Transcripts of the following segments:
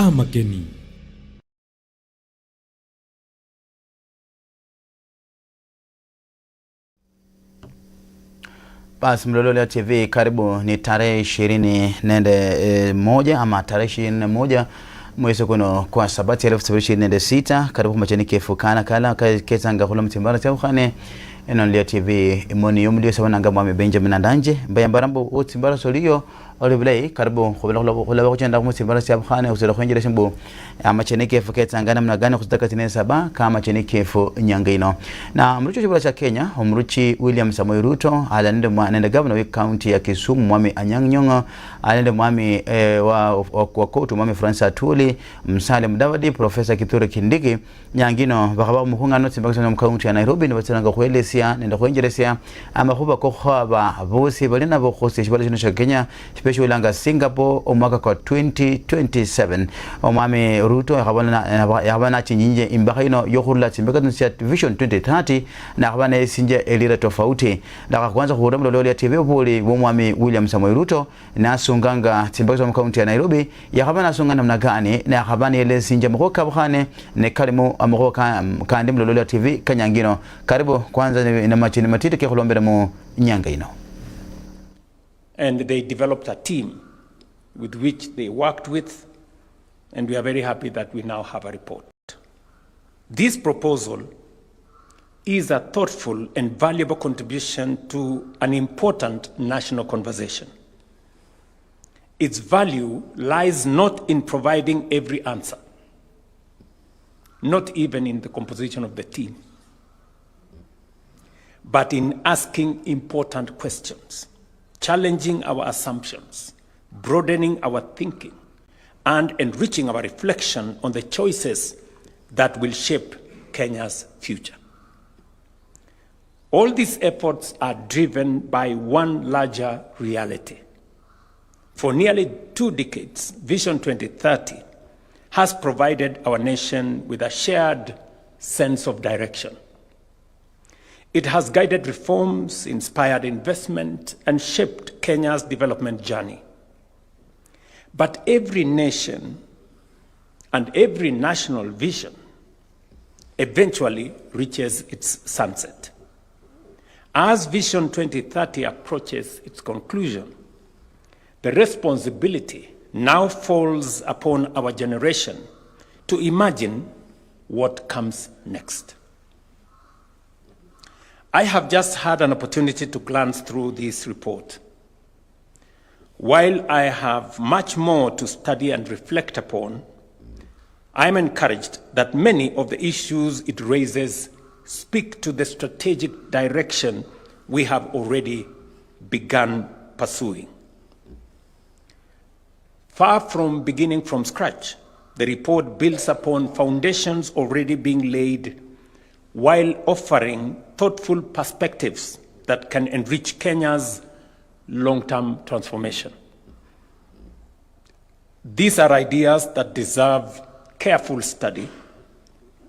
Amakeni. Basi Mlolongo TV, karibu. Ni tarehe 20 Nende moja ama tarehe 21 mwezi kuno kwa sabati ya 2026. Karibu machani kefukana kala ketanga kula mtimbara tawkhane eno TV imoni yumli sabananga mwame Benjamin Andanje mbayambarambo utimbara soliyo olibulay karibu khula kuchenda mtimbara tawkhane usela kwenjira simbu amachani kefu ketanga namna gani kutaka tine saba kama chani kefu nyangino na mruchi chibula cha Kenya mruchi William Samoei Ruto alende mwanende governor wa county ya Kisumu mwame Anyang' Nyong'o alende mwame wa kotu mwame Francis Atuli Msale Mudavadi Professor Kithure Kindiki nyangino bakaba muhungano timbakisana mu county ya Nairobi nibatsanga kwelesia nenda kwenjeresia amakuba ko khaba bosi balina bokhosi shibala shino sha Kenya special langa Singapore omwaka kwa 2027 omwame Ruto yabana chinyinje imbakino yokhurula timbakisana vision 2030 na yabana sinje elira tofauti ndaka kwanza kuhura Mlolongo TV obuli bomwame William Samoei Ruto na sunganga timbakisana mu county ya Nairobi yakabana sungana namna gani na yakabana ele sinje mkoka bukhane ne kalimu amoka kandi Mlolongo TV kanyangino karibu kwanza na machini matite ke kholombera mu nyanga ino. And they developed a team with which they worked with, and we are very happy that we now have a report. This proposal is a thoughtful and valuable contribution to an important national conversation. Its value lies not in providing every answer, not even in the composition of the team, but in asking important questions, challenging our assumptions, broadening our thinking, and enriching our reflection on the choices that will shape Kenya's future. All these efforts are driven by one larger reality. For nearly 2 decades, Vision 2030 has provided our nation with a shared sense of direction. It has guided reforms, inspired investment, and shaped Kenya's development journey. But every nation and every national vision eventually reaches its sunset. As Vision 2030 approaches its conclusion, the responsibility now falls upon our generation to imagine what comes next. I have just had an opportunity to glance through this report. While I have much more to study and reflect upon, I am encouraged that many of the issues it raises speak to the strategic direction we have already begun pursuing. Far from beginning from scratch, the report builds upon foundations already being laid while offering thoughtful perspectives that can enrich Kenya's long-term transformation. These are ideas that deserve careful study,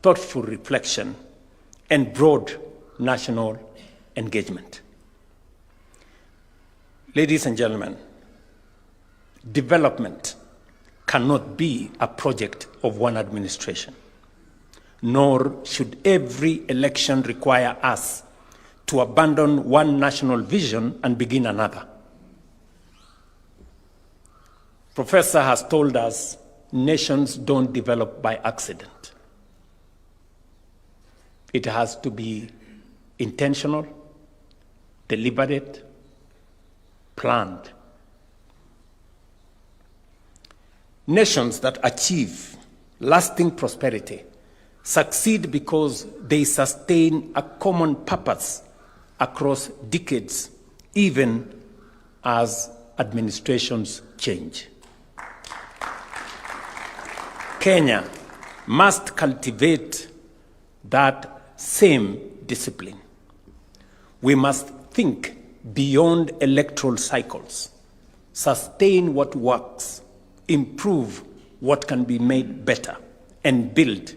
thoughtful reflection, and broad national engagement. Ladies and gentlemen, development cannot be a project of one administration, nor should every election require us to abandon one national vision and begin another. Professor has told us nations don't develop by accident. It has to be intentional, deliberate, planned. Nations that achieve lasting prosperity succeed because they sustain a common purpose across decades, even as administrations change. Kenya must cultivate that same discipline. We must think beyond electoral cycles, sustain what works, improve what can be made better, and build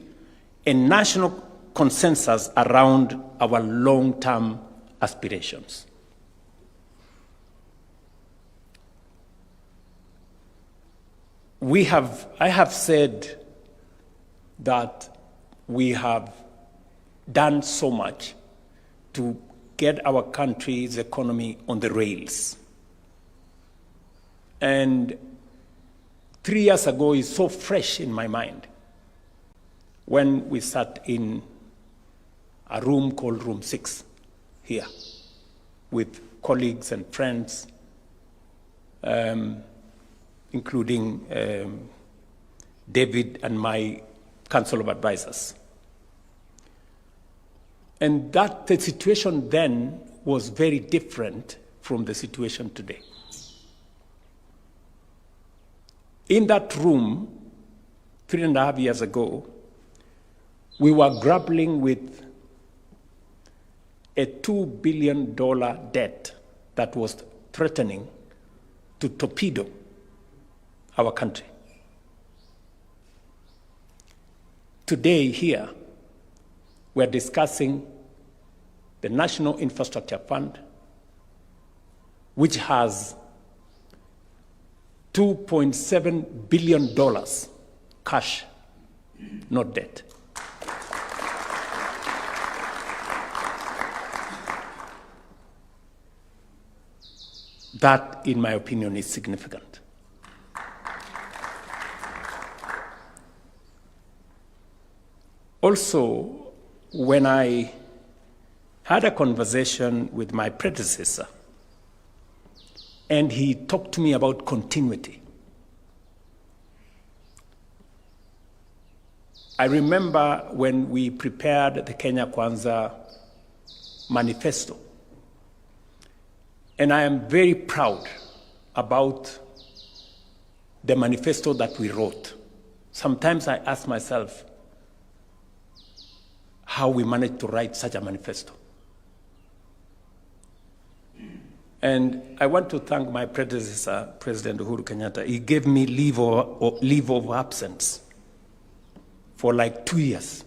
a national consensus around our long-term aspirations. I have said that we have done so much to get our country's economy on the rails. And 3 years ago is so fresh in my mind when we sat in a room called Room 6 here with colleagues and friends, including David and my Council of Advisors. And that the situation then was very different from the situation today. In that room, 3.5 years ago, we were grappling with a $2 billion debt that was threatening to torpedo our country. Today here, we're discussing the National Infrastructure Fund, which has $2.7 billion cash, not debt. That, in my opinion, is significant. Also, when I had a conversation with my predecessor, and he talked to me about continuity, I remember when we prepared the Kenya Kwanza manifesto, and I am very proud about the manifesto that we wrote. Sometimes I ask myself how we managed to write such a manifesto. And I want to thank my predecessor, President Uhuru Kenyatta. He gave me leave of absence for like 2 years.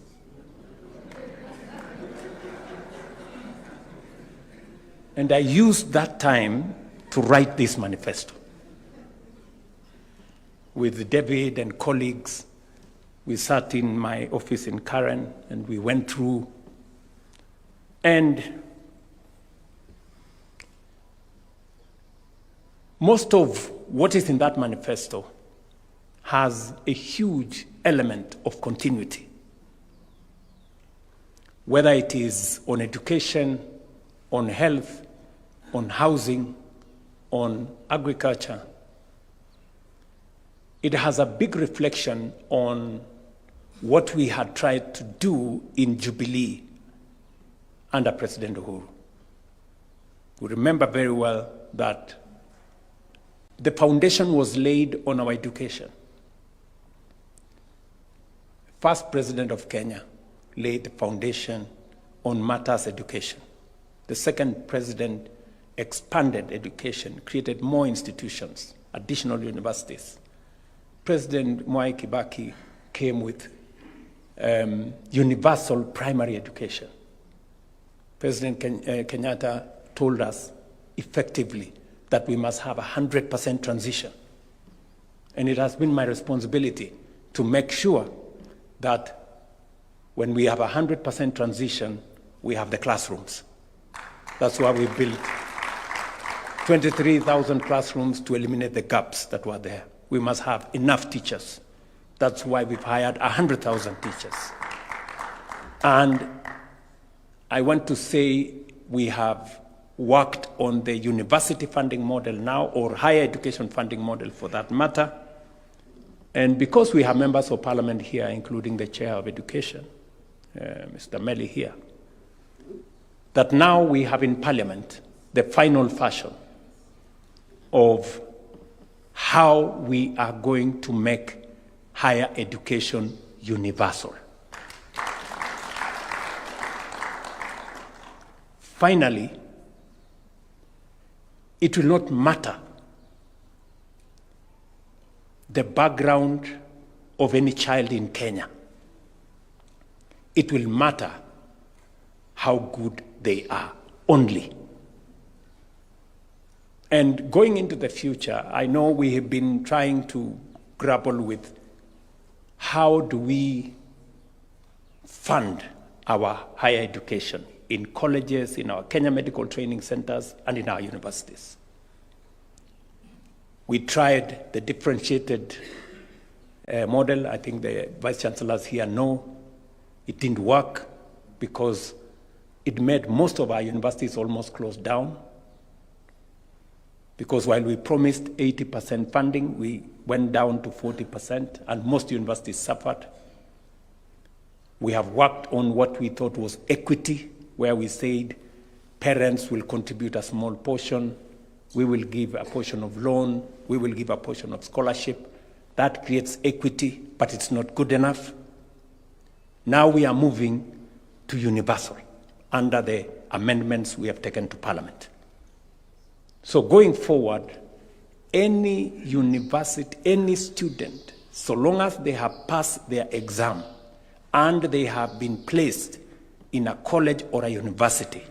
And I used that time to write this manifesto. With David and colleagues, we sat in my office in Karen and we went through. And most of what is in that manifesto has a huge element of continuity. Whether it is on education, on health, on housing, on agriculture, it has a big reflection on what we had tried to do in Jubilee under President Uhuru. We remember very well that the foundation was laid on our education. First President of Kenya laid the foundation on matters education. The second President expanded education, created more institutions, additional universities. President Mwai Kibaki came with universal primary education. President Kenyatta told us effectively that we must have 100% transition. And it has been my responsibility to make sure that when we have 100% transition, we have the classrooms. That's why we built 23,000 classrooms to eliminate the gaps that were there. We must have enough teachers. That's why we've hired 100,000 teachers. And I want to say we have worked on the university funding model now, or higher education funding model for that matter. And because we have members of parliament here, including the chair of education, Mr. Meli here, that now we have in parliament the final version of how we are going to make higher education universal. Finally, it will not matter the background of any child in Kenya. It will matter how good they are only. And going into the future, I know we have been trying to grapple with how do we fund our higher education in colleges, in our Kenya medical training centers, and in our universities. We tried the differentiated model. I think the vice chancellors here know it didn't work because it made most of our universities almost close down. Because while we promised 80% funding, we went down to 40%, and most universities suffered. We have worked on what we thought was equity, where we said parents will contribute a small portion, we will give a portion of loan, we will give a portion of scholarship. That creates equity, but it's not good enough. Now we are moving to universal under the amendments we have taken to Parliament. So going forward, any university, any student, so long as they have passed their exam and they have been placed in a college or a university,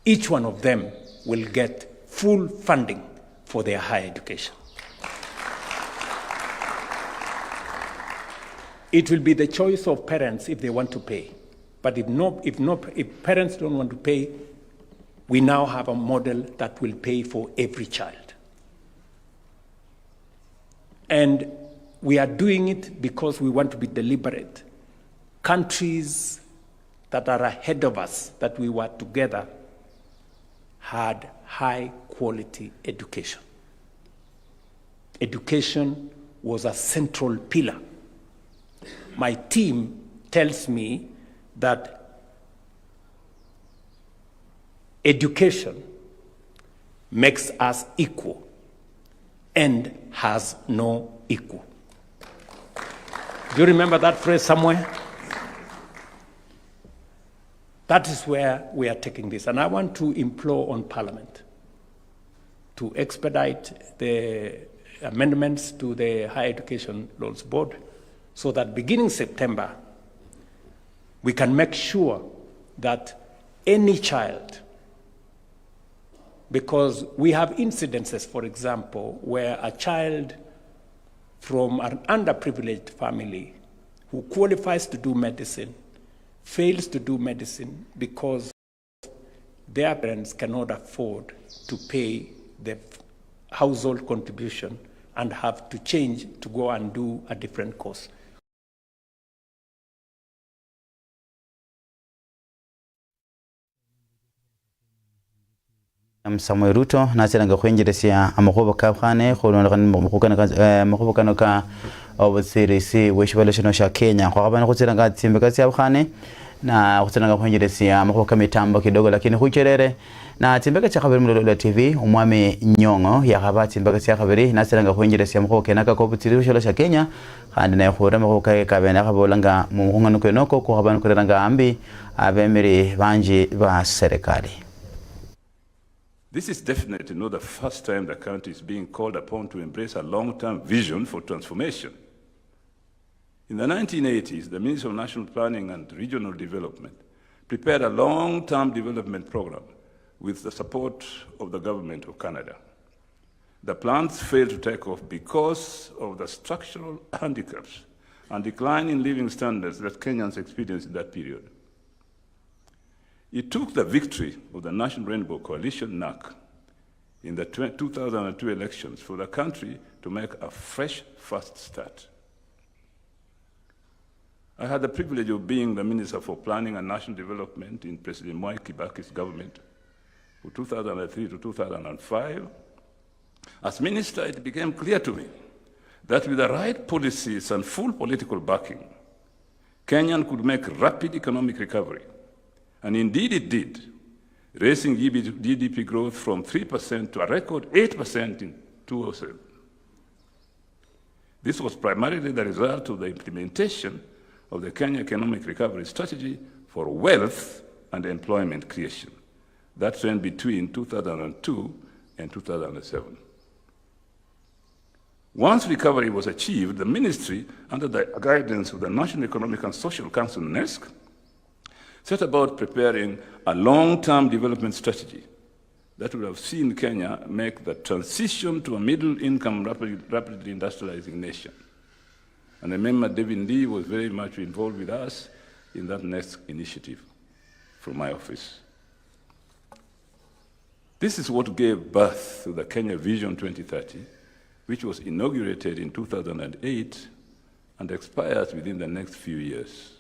each one of them will get full funding for their higher education. It will be the choice of parents if they want to pay. But if parents don't want to pay, we now have a model that will pay for every child. And we are doing it because we want to be deliberate. Countries that are ahead of us, that we were together, had high quality education. Education was a central pillar. My team tells me that education makes us equal and has no equal. Do you remember that phrase somewhere? That is where we are taking this. And I want to implore on Parliament to expedite the amendments to the Higher Education Laws Board so that beginning September, we can make sure that any child, because we have incidences, for example, where a child from an underprivileged family who qualifies to do medicine fails to do medicine because their parents cannot afford to pay the household contribution and have to change to go and do a different course. Samuel Ruto nasiranga kwenjeresia amakoba kabkhane khulonga makobokano ka obusirisi weshibalo sha Kenya kwa kabana kutsiranga tsimbeka syabkhane na kutsiranga kwenjeresia amakoba mitambo kidogo lakini khucherere na tsimbeka cha khabiri mulolo TV umwami Nyongo yakaba tsimbeka cha khabiri nasiranga kwenjeresia amakoba kenaka ko obusirisi sha Kenya kandi na khura amakoba kabena khabolanga mu ngongano kwenoko ko kabana kuranga ambi abemiri banji ba serikali. This is definitely not the first time the country is being called upon to embrace a long-term vision for transformation. In the 1980s, the Ministry of National Planning and Regional Development prepared a long-term development program with the support of the government of Canada. The plans failed to take off because of the structural handicaps and decline in living standards that Kenyans experienced in that period. It took the victory of the National Rainbow Coalition, NAC, in the 2002 elections for the country to make a fresh first start. I had the privilege of being the Minister for Planning and National Development in President Mwai Kibaki's government from 2003 to 2005. As Minister, it became clear to me that with the right policies and full political backing, Kenya could make rapid economic recovery. And indeed it did, raising GDP growth from 3% to a record 8% in 2007. This was primarily the result of the implementation of the Kenya Economic Recovery Strategy for wealth and employment creation. That ran between 2002 and 2007. Once recovery was achieved, the ministry, under the guidance of the National Economic and Social Council, NESC, set about preparing a long-term development strategy that would have seen Kenya make the transition to a middle-income, rapidly industrializing nation. And I remember David Lee was very much involved with us in that next initiative from my office. This is what gave birth to the Kenya Vision 2030, which was inaugurated in 2008 and expires within the next few years.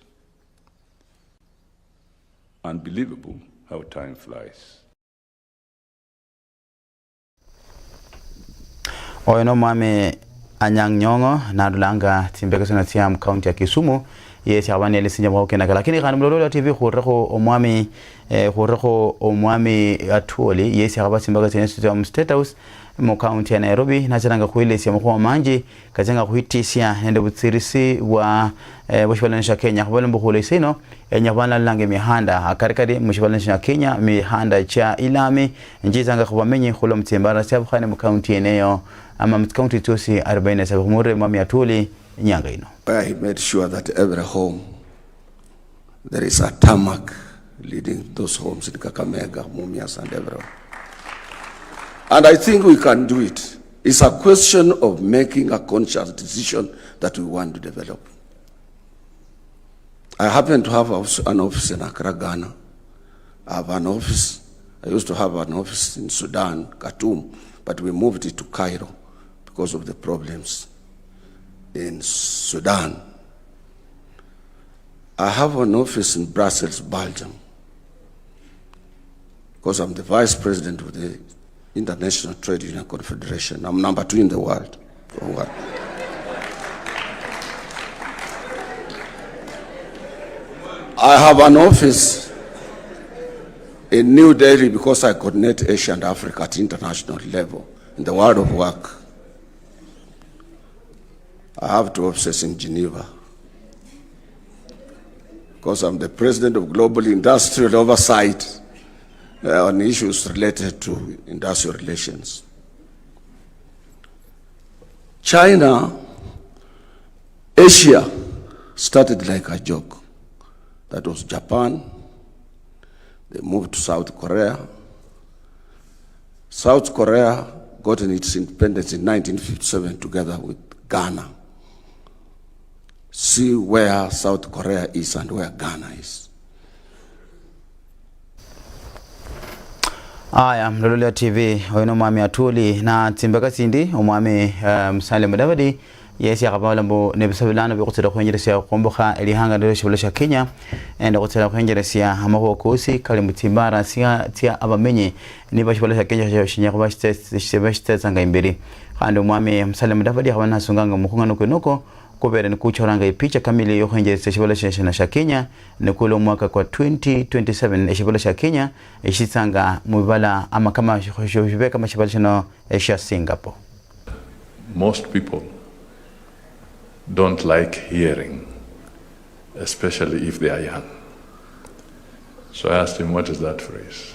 Unbelievable how time flies. Oyeno mame Anyang Nyong'o na dulanga timbeka sana tiam county ya Kisumu yesi abani elisinja mwa ukena lakini kana mlolo TV khureko omwami atuli yesi abati timbeka sana tiam State House mu county ya Nairobi na changa kuilesi mkwa manji kajenga kuitisia nende butsirisi wa mushibalanisha Kenya kubale mbukhule sino enyabana lange mihanda akarikari mushibalanisha Kenya mihanda cha ilami njizanga kubamenyi khulo mtimbara sabukhane mu county eneyo ama county tosi 47 kumure mami atuli nyanga ino. I made sure that every home there is a tarmac leading those homes in Kakamega, Mumias and everywhere. And I think we can do it. It's a question of making a conscious decision that we want to develop. I happen to have an office in Accra, Ghana. I used to have an office in Sudan, Khartoum, but we moved it to Cairo because of the problems in Sudan. I have an office in Brussels, Belgium, because I'm the vice president of the International Trade Union Confederation. I'm number 2 in the world. I have an office in New Delhi because I coordinate Asia and Africa at international level in the world of work. I have 2 offices in Geneva because I'm the president of Global Industrial Oversight on issues related to industrial relations. China, Asia started like a joke. That was Japan. They moved to South Korea. South Korea got its independence in 1957 together with Ghana. See where South Korea is and where Ghana is. Aya mlolole TV oyeno mwami atuli na timbeka sindi omwami Musalia Mudavadi yesi akabala mbo nebisabilana bikutira kwenyeresia komboka elihanga ndero shibolasha Kenya ende kutira kwenyeresia amako kosi kali mutimbara tia abamenye niba shibolasha Kenya shinya kuba shite zanga imbere kandi omwami Musalia Mudavadi akabana sunganga mukungano kwenoko kubera nikuchoranga ipicha kamili yo kwenyeresia shibolasha na Kenya nekulo mwaka kwa 2027 shibolasha Kenya ishitsanga mubala ama kama shobeka kama shibolasha no Asia Singapore. Most people don't like hearing, especially if they are young. So I asked him, what is that phrase?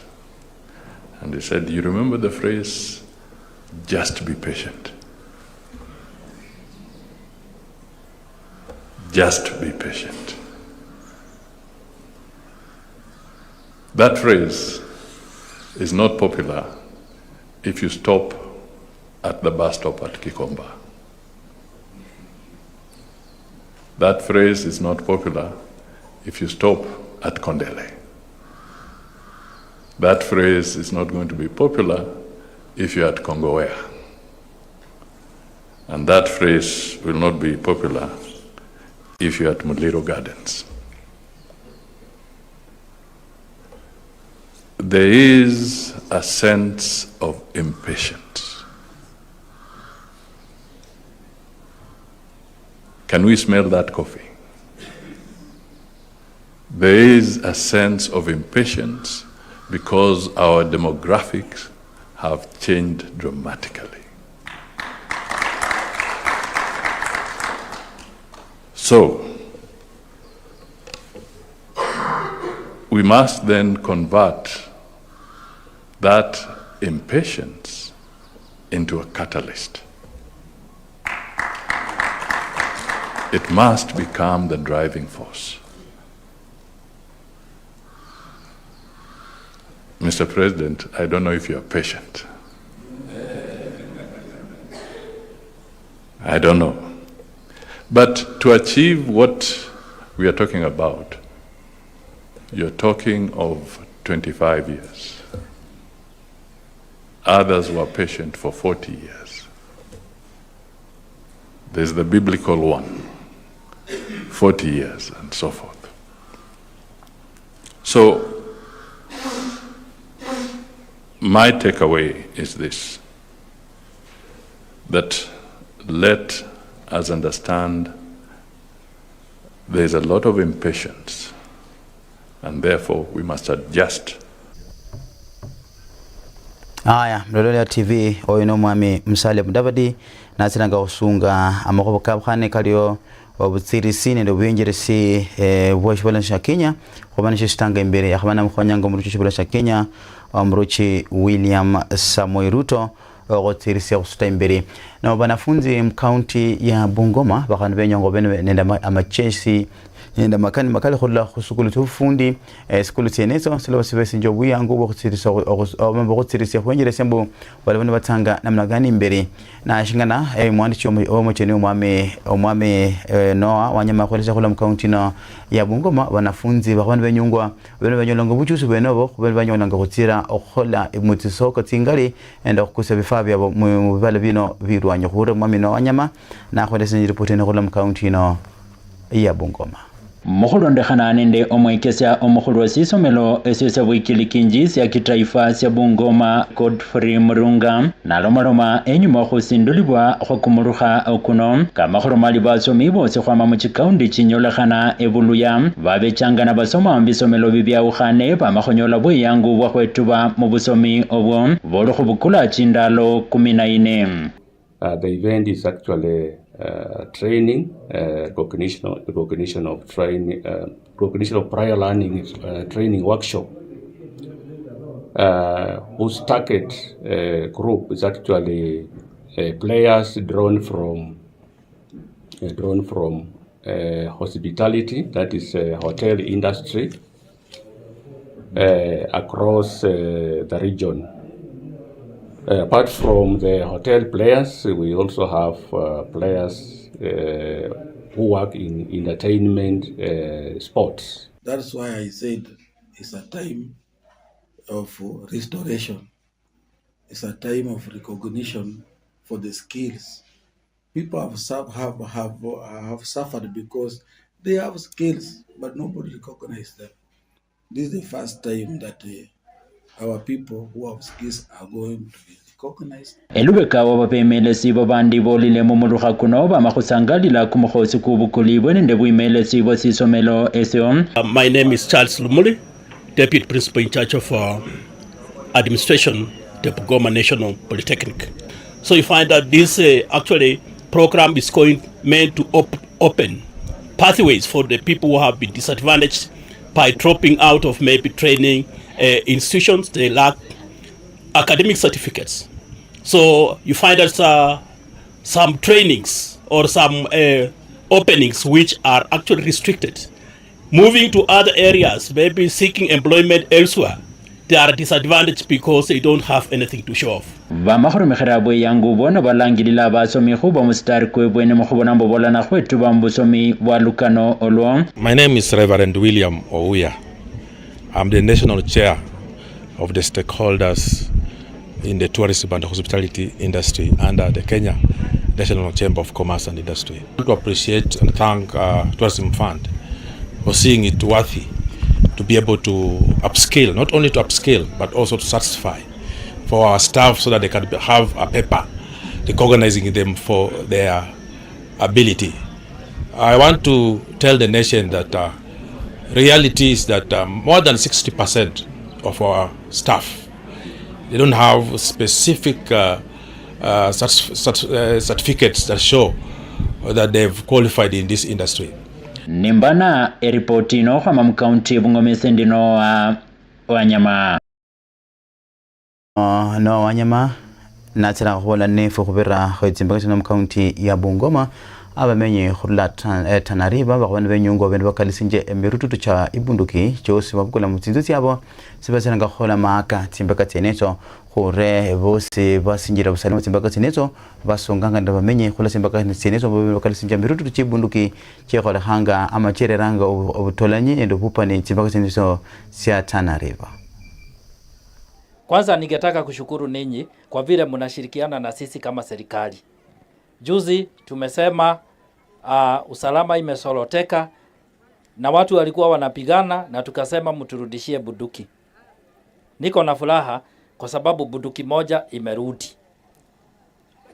And he said, you remember the phrase, just be patient. Just be patient. That phrase is not popular if you stop at the bus stop at Kikomba. That phrase is not popular if you stop at Kondele. That phrase is not going to be popular if you're at Kongowea. And that phrase will not be popular if you're at Muliro Gardens. There is a sense of impatience. Can we smell that coffee? There is a sense of impatience because our demographics have changed dramatically. So, we must then convert that impatience into a catalyst. It must become the driving force. Mr. Mr. President, I don't know if you are patient. I don't know. But to achieve what we are talking about, you're talking of 25 years. Others were patient for 40 years. There's the biblical one, 40 years and so forth. So, my takeaway is this, that let us understand there's a lot of impatience, and therefore we must adjust. Aya, mlolole TV oyino mwami Musalia Mudavadi natsiranga usunga amakobo kabkhane kalio obutsirisi nendo bwingeresi bwashibala sha Kenya kubanisha shitanga imbere yakhabana mkhonyanga muruchi shibala sha Kenya muruchi William Samoei Ruto ogotsirisi kusuta imbere na banafunzi mcounty ya Bungoma bakana benyongo bene nenda amachesi nenda makani makale khola khusukulu tufundi skulu tsenezo selo sibese njobu yangu bokutsirisa omambo kutsirisa kwenjere sembo balabona batanga namna gani imbere na shingana mwandichi omocheni omwame Noah wanyama kweleza khola mcounty na ya Bungoma banafunzi bakana benyongwa bene banyolanga buchusu benobo bene banyolanga kutsira okhola imutisoko tsingali enda kukusa bifaa bya mu bale bino birwanya khure mwami no wanyama na kweleza ripoti na khola mcounty no ya Bungoma. Mukhulonde khananende omwekesya omukhulu sisomelo esese bwikilikinji sya kitaifa sya Bungoma Godfrey Murunga nalomaloma enyuma khusindulibwa khukumurukha okuno kamakhulomali basomi bose khwama muchikaundi chinyolekhana ebuluya babechangana basoma mbisomelo bibyawukhane bamakhonyola bweyangu bwakhwetuba mu busomi obwo boli khubukula chindalo 14. The event is actually training, recognition of training, recognition of prior learning training workshop. Whose target group is actually players drawn from hospitality, that is hotel industry across the region. Apart from the hotel players, we also have players who work in entertainment, sports. That's why I said it's a time of restoration. It's a time of recognition for the skills. People have suffered because they have skills, but nobody recognizes them. This is the first time that our people who have skills are going to be recognized. Elubeka wabapemelesi babandi bolile mumulukha kuno bamakhusangalila kumukhosi kubukulibwe nende bwimelesi bwesisomelo esyo. My name is Charles Lumuli, Deputy Principal in charge of Administration, the Bungoma National Polytechnic. So you find that this actually program is meant to open pathways for the people who have been disadvantaged by dropping out of maybe training institutions. They lack academic certificates. So you find that some trainings or some openings which are actually restricted. Moving to other areas, maybe seeking employment elsewhere, they are disadvantaged because they don't have anything to show off. Bamakhurumikira bweyangu bona balangilila basomi khuba mustari kwebwene mukhubona mbobola na khwetu bambusomi bwa lukano olwo. My name is Reverend William Ouya. I'm the national chair of the stakeholders in the tourism and hospitality industry under the Kenya National Chamber of Commerce and Industry. I want to appreciate and thank Tourism Fund for seeing it worthy to be able to upscale, not only to upscale, but also to certify for our staff so that they can have a paper recognizing them for their ability. I want to tell the nation that reality is that more than 60% of our staff, they don't have specific certificates that show that they've qualified in this industry. Nimbana eripoti no khama mcounty Bungoma sendino wanyama. No wanyama natira khola nefu khubira khwetsimba no mcounty ya Bungoma abamenye khurula Tana River bakwana benyungo bende bakalisinje emirututu cha ibunduki chose babukula mutsinzu syabo sibasanga khola maka tsimbaka tsenezo khore bose basinjira busalama tsimbaka tsenezo basonganga ndabamenye khula tsimbaka tsenezo bakalisinje emirututu cha ibunduki chekhola hanga amachereranga obutolanyi endo bupani tsimbaka tsenezo sya Tana River. Kwanza ningetaka kushukuru ninyi kwa vile mnashirikiana na sisi kama serikali. Juzi tumesema usalama imesoloteka na watu walikuwa wanapigana na tukasema mturudishie bunduki. Niko na furaha kwa sababu bunduki moja imerudi.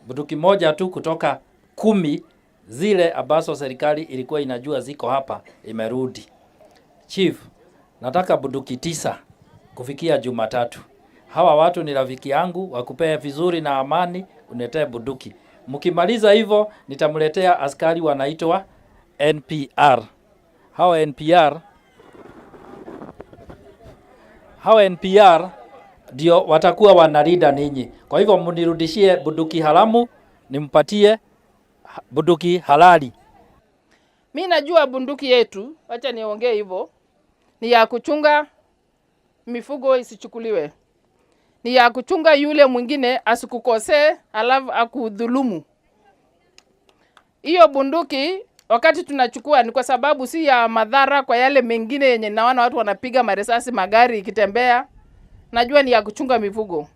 Bunduki moja tu kutoka 10 zile ambazo serikali ilikuwa inajua ziko hapa imerudi. Chief, nataka bunduki 9 kufikia Jumatatu. Hawa watu ni rafiki yangu, wakupee vizuri na amani, unetee bunduki. Mkimaliza hivyo nitamletea askari wanaitwa NPR. Hawa NPR ndio watakuwa wanalinda ninyi. Kwa hivyo mnirudishie bunduki haramu, nimpatie bunduki halali. Mimi najua bunduki yetu, acha niongee hivyo, ni ya kuchunga mifugo isichukuliwe. Ni ya kuchunga yule mwingine asikukosee alafu akudhulumu. Hiyo bunduki wakati tunachukua ni kwa sababu si ya madhara kwa yale mengine yenye naona watu wanapiga marisasi magari ikitembea. Najua ni ya kuchunga mifugo.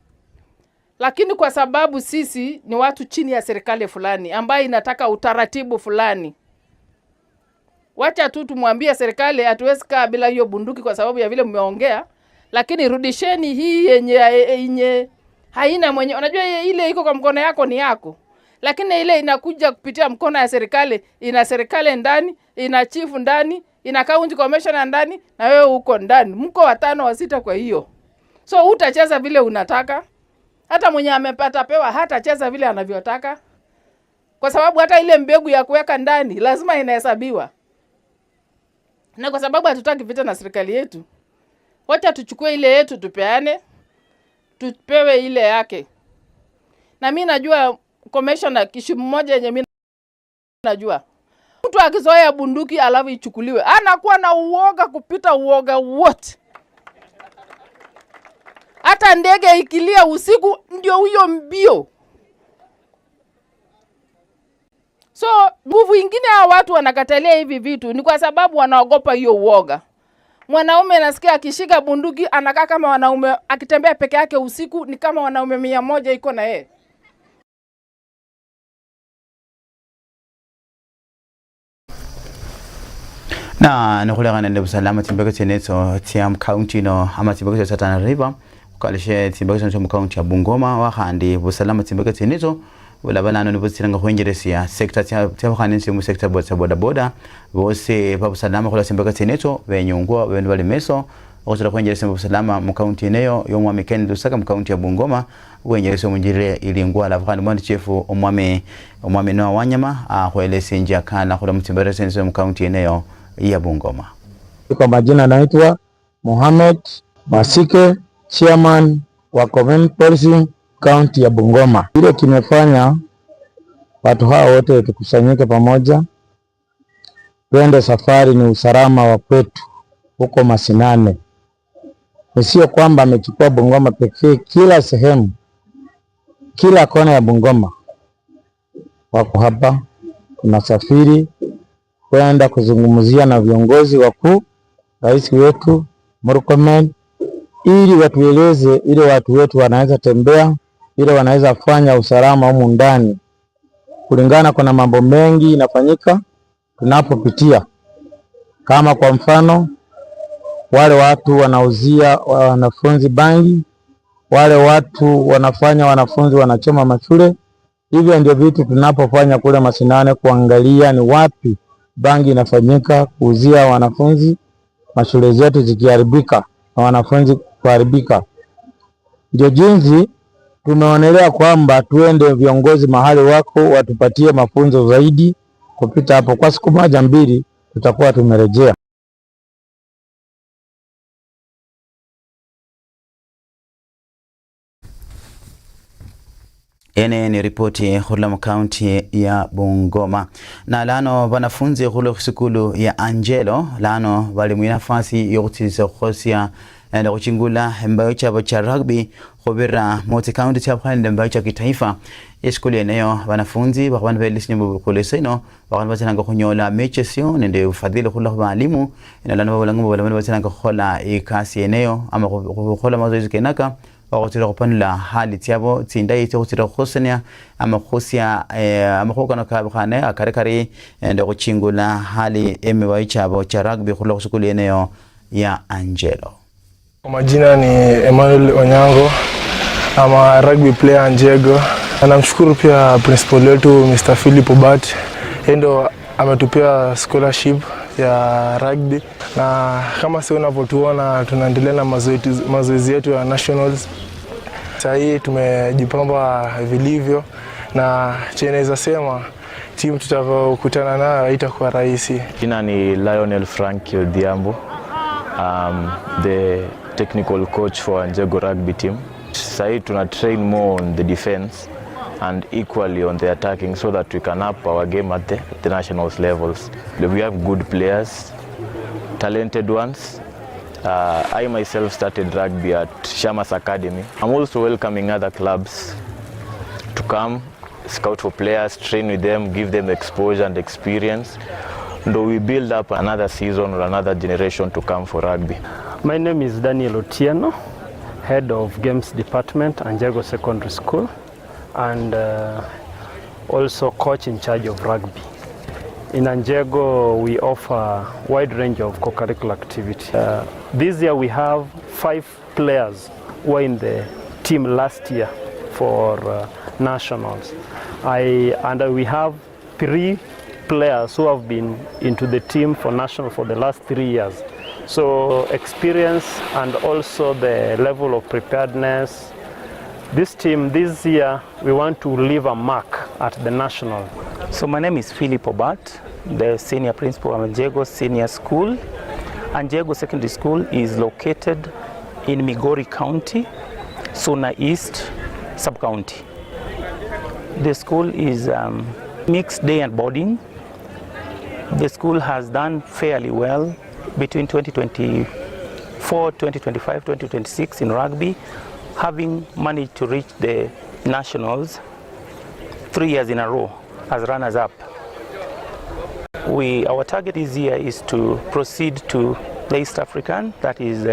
Lakini kwa sababu sisi ni watu chini ya serikali fulani ambayo inataka utaratibu fulani. Wacha tu tumwambie serikali hatuwezi kaa bila hiyo bunduki kwa sababu ya vile mmeongea. Lakini rudisheni hii yenye haina mwenye. Unajua ile iko kwa mkono yako ni yako. Lakini ile inakuja kupitia mkono ya serikali, ina serikali ndani, ina chief ndani, ina county commissioner ndani na wewe uko ndani. Mko 5 wa 6 kwa hiyo. So utacheza vile unataka. Hata mwenye amepata pewa hatacheza vile anavyotaka. Kwa sababu hata ile mbegu ya kuweka ndani lazima inahesabiwa. Na kwa sababu hatutaki vita na serikali yetu, wacha tuchukue ile yetu tupeane, tupewe ile yake. Na mimi najua commissioner kishi mmoja yenye mimi najua. Mtu akizoea bunduki alafu ichukuliwe, anakuwa na uoga kupita uoga wote. Hata ndege ikilia usiku ndio huyo mbio. So nguvu ingine ya watu wanakatalia hivi vitu ni kwa sababu wanaogopa hiyo uoga. Mwanaume nasikia akishika bunduki anakaa kama wanaume, akitembea peke yake usiku ni kama wanaume 100 iko na yeye. Na nukulekana nende busalama timbaka tsenezo tiam county no ama timbaka tsa Tana River ukalishe timbaka tsenezo mu county ya Bungoma wakhandi busalama timbaka tsenezo ulabana no butsiranga khwenjeresia sector tya khanensi mu sector boda boda bose babusalama khola timbaka tsenezo benyungwa bende bali meso okuzira khwenjeresia busalama mu county neyo yo Amakeni Lusaka mu county ya Bungoma wenjeresia munjire ilingwa la khandi mwandi chief omwame no wanyama akhwelese njakana khola mutimbaka tsenezo mu county neyo ya Bungoma. Kwa majina naitwa Mohamed Masike, chairman wa Community Policing County ya Bungoma. Ile kimefanya watu hao wote tukusanyike pamoja, twende safari ni usalama wa kwetu huko Masinane. Sio kwamba amechukua Bungoma pekee, kila sehemu, kila kona ya Bungoma wako hapa. Tunasafiri kwenda kuzungumzia na viongozi wakuu, rais wetu Murkomen, ili watueleze ile watu wetu wanaweza tembea, ile wanaweza fanya usalama humu ndani. Kulingana kuna mambo mengi inafanyika tunapopitia. Kama kwa mfano wale watu wanauzia wanafunzi bangi, wale watu wanafanya wanafunzi wanachoma mashule. Hivyo ndio vitu tunapofanya kule Masinane, kuangalia ni wapi bangi inafanyika, kuuzia wanafunzi, mashule zetu zikiharibika na wanafunzi kuharibika. Ndio jinsi tumeonelea kwamba tuende viongozi mahali wako watupatie mafunzo zaidi. Kupita hapo kwa siku 1-2 tutakuwa tumerejea. Ene ni ripoti hula kaunti ya Bungoma. Na lano wanafunzi hula sikulu ya Angelo lano wali nafasi yokutisa khosia na kuchingula mbayo cha rugby khubira moti county cha phande mbayo cha kitaifa eskuli eneo wanafunzi bakwana belisini bukuleseno bakwana batanga kunyola mechesio nende ufadhili khula walimu inalano balangu balamana batanga khola ikasi eneo ama khola mazoezi kenaka wakutira kupanula hali tiabo tindai kutira khosenia ama khosia ama khokana kabkhane akarekari ende kuchingula hali emebayo cha rugby khula kusukuli eneo ya Angelo. Kwa majina ni Emmanuel Onyango, ama rugby player Anjego. Namshukuru pia principal wetu Mr. Philip Obat. Endo ametupia scholarship ya rugby na kama sio unavyotuona tunaendelea na mazoezi yetu ya nationals. Sasa hii tumejipamba vilivyo na cheneza sema timu tutakayokutana nayo haitakuwa rahisi. Jina ni Lionel Frank Odhiambo. The technical coach for Anjego rugby team. Sasa tuna train more on the defense and equally on the attacking so that we can up our game at the nationals levels. We have good players, talented ones. I myself started rugby at Shamas Academy. I'm also welcoming other clubs to come, scout for players, train with them, give them exposure and experience. Though we build up another season or another generation to come for rugby. My name is Daniel Otieno, Head of Games Department, Anjego Secondary School, and also coach in charge of rugby. In Anjego, we offer a wide range of co-curricular activity. This year we have 5 players who were in the team last year for nationals. And we have 3 players who have been into the team for national for the last 3 years. So experience and also the level of preparedness. This team this year, we want to leave a mark at the national. So my name is Philip Obat, the senior principal of Anjego Senior School. Anjego Secondary School is located in Migori County, Suna East Sub-County. The school is mixed day and boarding. The school has done fairly well between 2024, 2025, 2026 in rugby, having managed to reach the nationals 3 years in a row as runners-up. Our target this year is to proceed to the East African. That is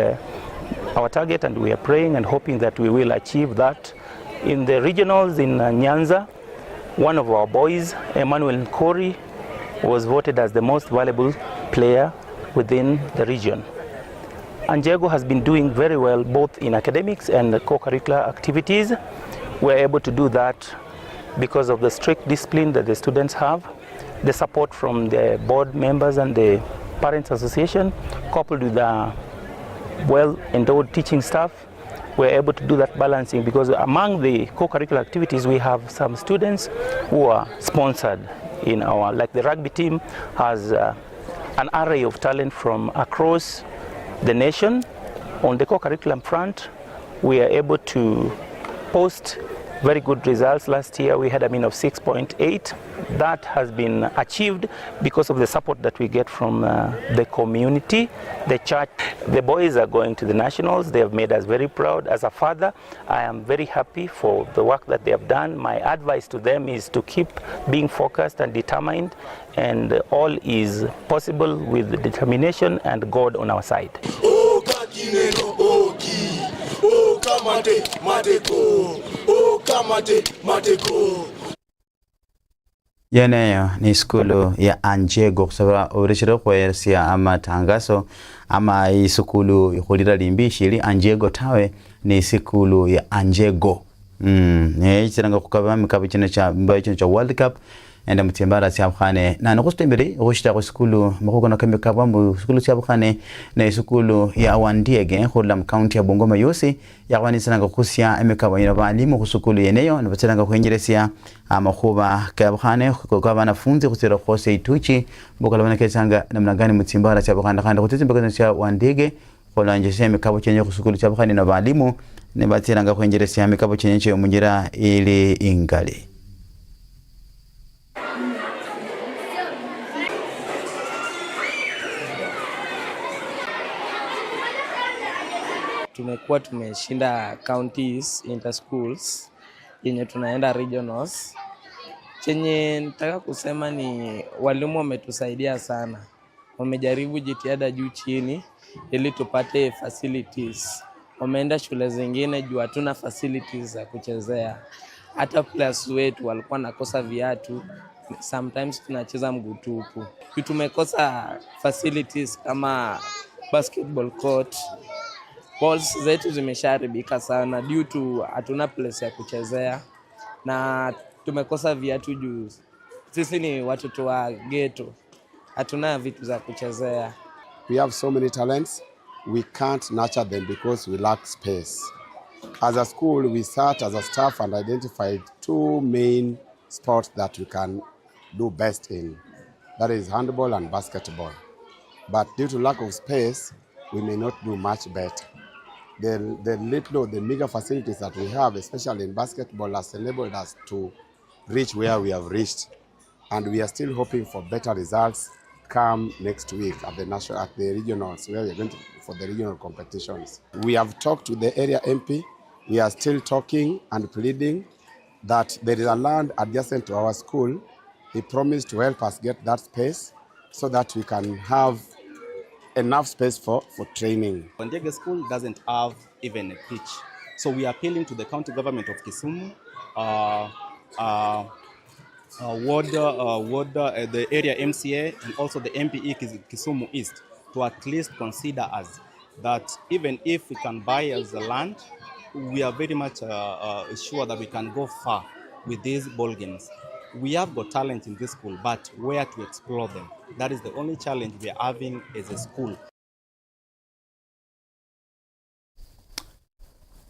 our target, and we are praying and hoping that we will achieve that. In the regionals in Nyanza, one of our boys, Emmanuel Nkori, was voted as the most valuable player within the region. Anjego has been doing very well both in academics and co-curricular activities. We're able to do that because of the strict discipline that the students have, the support from the board members and the Parents Association, coupled with the well-endowed teaching staff. We're able to do that balancing because among the co-curricular activities we have some students who are sponsored in our, like the rugby team has an array of talent from across the nation. On the co-curriculum front, we are able to post very good results. Last year we had a mean of 6.8. That has been achieved because of the support that we get from the community, the church. The boys are going to the nationals. They have made us very proud. As a father, I am very happy for the work that they have done. My advice to them is to keep being focused and determined, and all is possible with determination and God on our side. Yeneyo ni skulu ya Anjego kusaba urishiro kwesia ama tangazo ama isukulu ikhulira limbishili Anjego tawe ni sikulu ya Anjego. Chiranga kukaba mikabu chino cha World Cup enda mutimbara siyabukhane na nokusitembere ukhishita khusikulu mukhukona kamikabwa mu sikulu siyabukhane na sikulu ya Wandiege khula mu county ya Bungoma yosi yakwanisana khusya emikabwa ino balimu khusikulu yeneyo nabatsanga kwenjeresia amakhuba kabukhane kwa banafunzi khusira khose ituchi bukala banaketsanga namna gani mutimbara siyabukhane khanda khutitsimbakanisa Wandiege khulanje emikabwa chenye khusikulu siyabukhane na balimu ne batiranga kwenjeresia mikapo chenyecho munjira ili ingali. Tumekuwa tumeshinda counties, inter schools, yenye tunaenda regionals. Chenye nataka kusema ni walimu wametusaidia sana. Wamejaribu jitihada juu chini ili tupate facilities. Wameenda shule zingine juu hatuna facilities za kuchezea. Hata players wetu walikuwa nakosa viatu. Sometimes tunacheza mguu tupu. Tumekosa facilities kama basketball court. Balls zetu zimesharibika sana due to hatuna place ya kuchezea na tumekosa viatu juu sisi ni watoto wa ghetto, hatuna vitu za kuchezea. We have so many talents, we can't nurture them because we lack space. As a school, we sat as a staff and identified 2 main sports that we can do best in. That is handball and basketball. But due to lack of space, we may not do much better. The meager facilities that we have, especially in basketball, has enabled us to reach where we have reached. And we are still hoping for better results come next week at the regionals, where we are going for the regional competitions. We have talked to the area MP. We are still talking and pleading that there is a land adjacent to our school. He promised to help us get that space so that we can have enough space for training. Andanje school doesn't have even a pitch. So we are appealing to the county government of Kisumu, the area MCA and also the MPE Kisumu East to at least consider us that even if we can buy us the land, we are very much sure that we can go far with these ball games. We have got talent in this school, but where to explore them? That is the only challenge we are having as a school.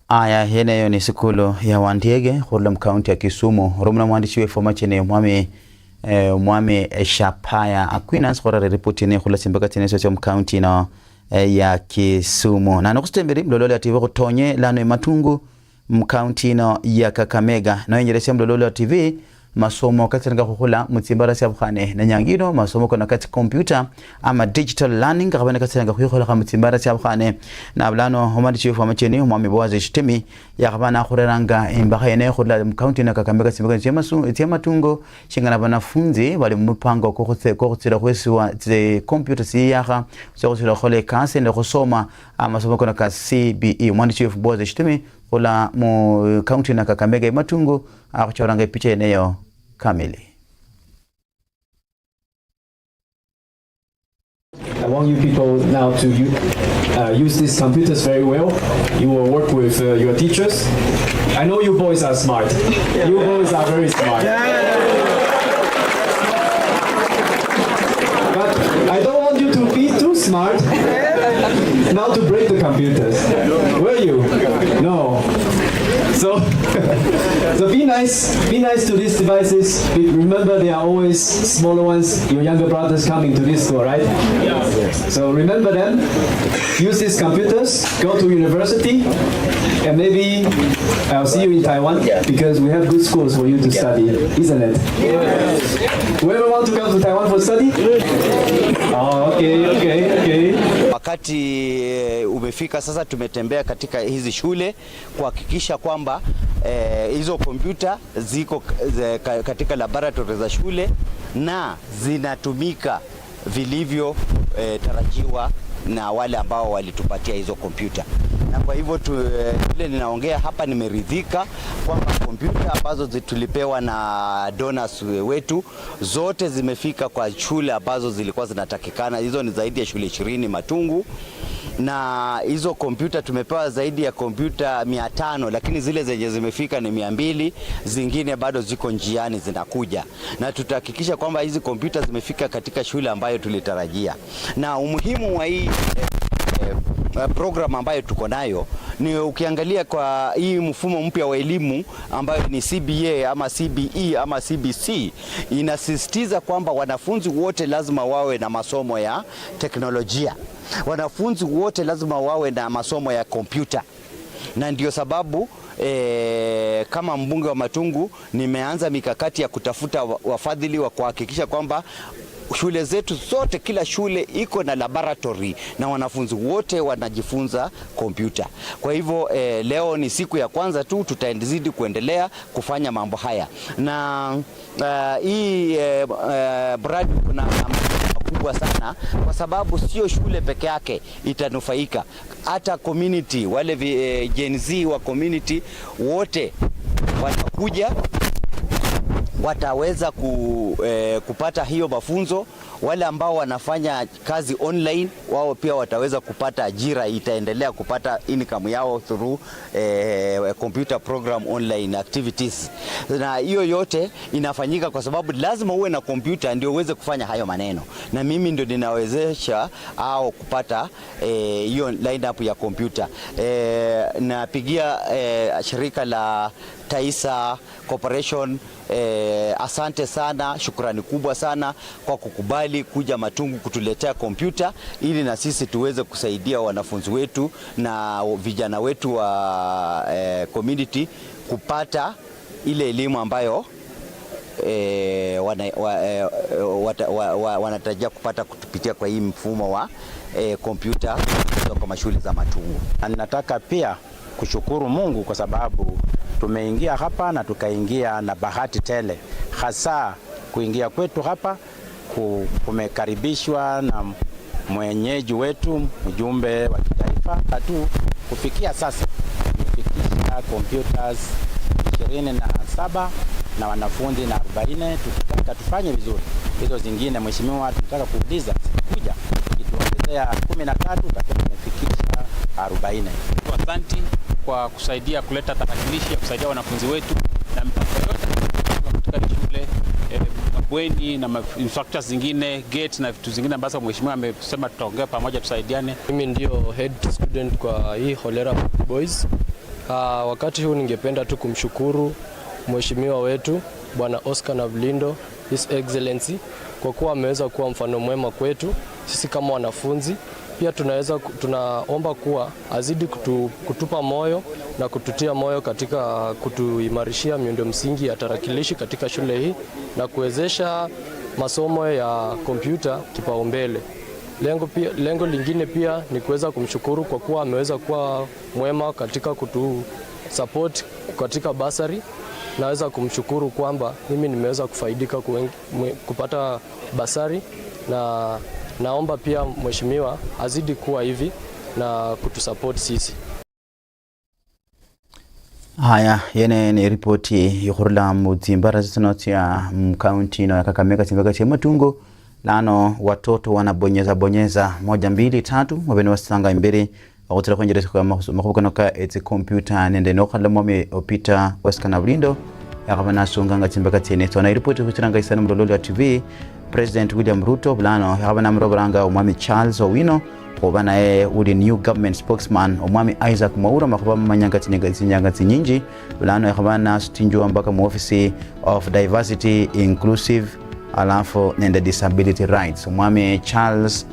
Aya, heneyo ni sikulu ya Wandege, Hurlam County ya Kisumu. Rumna mwandishi wefu machine mwami Shapaya Aquinas kwa ripoti ni hula simbaka tineso cha mkaunti na ya Kisumu. Na nukusitemberi mlolole ya TV kutonye lano matungu mkaunti na ya Kakamega. Na yenjelesi mlolole ya TV masomo kati nga kuhula mutimbara siya bukhane na nyangino masomo kuna kati computer ama digital learning kabane kati nga kuhula kama mutimbara siya bukhane na ablano homadi chifu amacheni mwami Boazi Shtemi ya kabana khureranga imbakha yene khula mkaunti na Kakamega simbaka tiema tungo shingana banafunzi bali mupango kokutsira kwesiwa tse computer siyaha sokutsira khole kanse ne kusoma masomo kuna ka CBE mwandi chifu Boazi Shtemi khula mu county na Kakamega matungo akuchoranga picha eneyo kamili. I want you people now to use these computers very well. You will work with your teachers. I know you boys are smart. You boys are very smart. But I don't want you to be too smart now to break the computers. Will you? No. So be nice to these devices. Remember, there are always smaller ones. Your younger brothers coming to this school, right? Yeah. So remember them. Use these computers. Go to university, and maybe I'll see you in Taiwan because we have good schools for you to study, isn't it? Yes. Whoever want to come to Taiwan for study? Oh, okay. Wakati umefika sasa, tumetembea katika hizi shule kuhakikisha kwamba hizo kompyuta ziko katika laboratory za shule na zinatumika vilivyo tarajiwa na wale ambao walitupatia hizo kompyuta. Na kwa hivyo vile ninaongea hapa nimeridhika kwamba kompyuta ambazo tulipewa na donors wetu zote zimefika kwa shule ambazo zilikuwa zinatakikana. Hizo ni zaidi ya shule 20 Matungu. Na hizo kompyuta tumepewa zaidi ya kompyuta 500, lakini zile zenye zimefika ni 200, zingine bado ziko njiani zinakuja. Na tutahakikisha kwamba hizi kompyuta zimefika katika shule ambayo tulitarajia. Na umuhimu wa hii program ambayo tuko nayo ni ukiangalia kwa hii mfumo mpya wa elimu ambayo ni CBA ama CBE ama CBC, inasisitiza kwamba wanafunzi wote lazima wawe na masomo ya teknolojia. Wanafunzi wote lazima wawe na masomo ya kompyuta. na ndio sababu kama mbunge wa Matungu nimeanza mikakati ya kutafuta wafadhili wa kuhakikisha kwamba shule zetu zote, kila shule iko na laboratory na wanafunzi wote wanajifunza kompyuta. Kwa hivyo leo ni siku ya kwanza tu, tutazidi kuendelea kufanya mambo haya, na hii mradi kuna kubwa sana, kwa sababu sio shule peke yake itanufaika, hata community, wale Gen Z wa community wote watakuja, wataweza kupata hiyo mafunzo. Wale ambao wanafanya kazi online, wao pia wataweza kupata ajira, itaendelea kupata income yao through computer program online activities. Na hiyo yote inafanyika kwa sababu lazima uwe na kompyuta ndio uweze kufanya hayo maneno, na mimi ndio ninawezesha au kupata hiyo lineup ya kompyuta. Napigia shirika la Taisa Corporation asante sana, shukrani kubwa sana kwa kukubali kuja Matungu kutuletea kompyuta ili na sisi tuweze kusaidia wanafunzi wetu na vijana wetu wa community kupata ile elimu ambayo wanatarajia kupata kupitia kwa hii mfumo wa kompyuta kutoka mashule za Matungu. Nataka pia kushukuru Mungu kwa sababu tumeingia hapa na tukaingia na bahati tele, hasa kuingia kwetu hapa kumekaribishwa na mwenyeji wetu, mjumbe wa kitaifa. Kufikia sasa tumefikisha computers 27 na wanafunzi na 40. Tukitaka tufanye vizuri hizo zingine, mheshimiwa, tunataka kuuliza kuja ikituongezea 13 tutakuwa tumefikisha 40. Asante kwa kusaidia kuleta tarakilishi ya kusaidia wanafunzi wetu na mpango yote katika shule, mabweni na infrastructure zingine, gate na vitu zingine ambazo mheshimiwa amesema tutaongea pamoja tusaidiane. Mimi ndio head student kwa hii Holera Boys. Wakati huu ningependa tu kumshukuru mheshimiwa wetu Bwana Oscar Navlindo, His Excellency, kwa kuwa ameweza kuwa mfano mwema kwetu sisi kama wanafunzi. Pia tunaomba kuwa azidi kutupa moyo na kututia moyo katika kutuimarishia miundo msingi ya tarakilishi katika shule hii na kuwezesha masomo ya kompyuta kipaumbele. Lengo lingine pia ni kuweza kumshukuru kwa kuwa ameweza kuwa mwema katika kutusupport katika basari. Naweza kumshukuru kwamba mimi nimeweza kufaidika kupata basari, na naomba pia mheshimiwa azidi kuwa hivi na kutusupport sisi. Haya, yene ni ripoti yukhurula mutimbara zinotia mkaunti na Kakamega timbaka cha Matungu. Lano watoto wanabonyeza 1 2 3 wabeni wasanga imbere wakutira kwenye kwa makubukanoka eti kompyuta nende nokhala mwami opita Oscar Navlindo yakabana sunganga timbaka tene tona ripoti kuchiranga isana mrololo ya TV. President William Ruto blano yakabana mrobranga umwami Charles Owino obana uli new government spokesman omwami Isaac Mwaura makuba manyangati nyingi blano yakabana stinjwa mpaka mu office of diversity inclusive alafu nende disability rights. Omwami Charles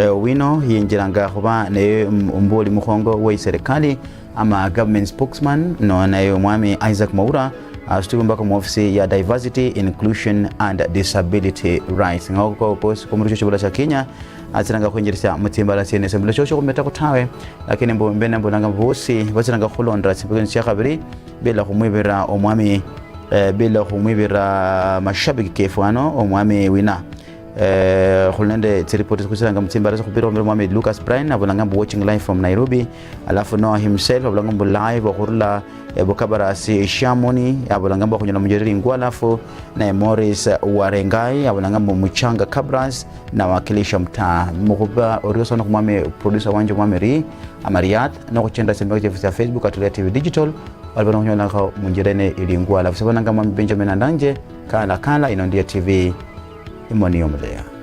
Owino yinjiranga kuba ne umboli mukhongo wa serikali ama government spokesman no na omwami Isaac Mwaura astubu mpaka mu office ya diversity inclusion and disability rights ngoko post kumurusho chibula cha Kenya atiranga kwenjerisa mutimbala tsene sembula chocho kumeta kutawe lakini mbona mbonanga bosi batiranga khulondra tsibukeni cha kabiri bila kumwibira omwami bila kumwibira mashabiki kefano omwami wina khulende tsiripoti kutsiranga mutimbala khupira omwami Lucas Brian abonanga watching live from Nairobi alafu Noah himself abonanga live khurula Bukabara si Shamoni abonanga kunyana mjeriri ngwala alafu na Morris Warengai abonanga Muchanga Kabras na wakilisha mtaa mukuba orioso na kumwame producer wanje mwameri Amariat na kuchenda sembeke ya Facebook atulia TV digital walibana kunyana kwa mjerene ili ngwala alafu sabonanga mwami Benjamin Andanje kala inondia TV imoni yomlea.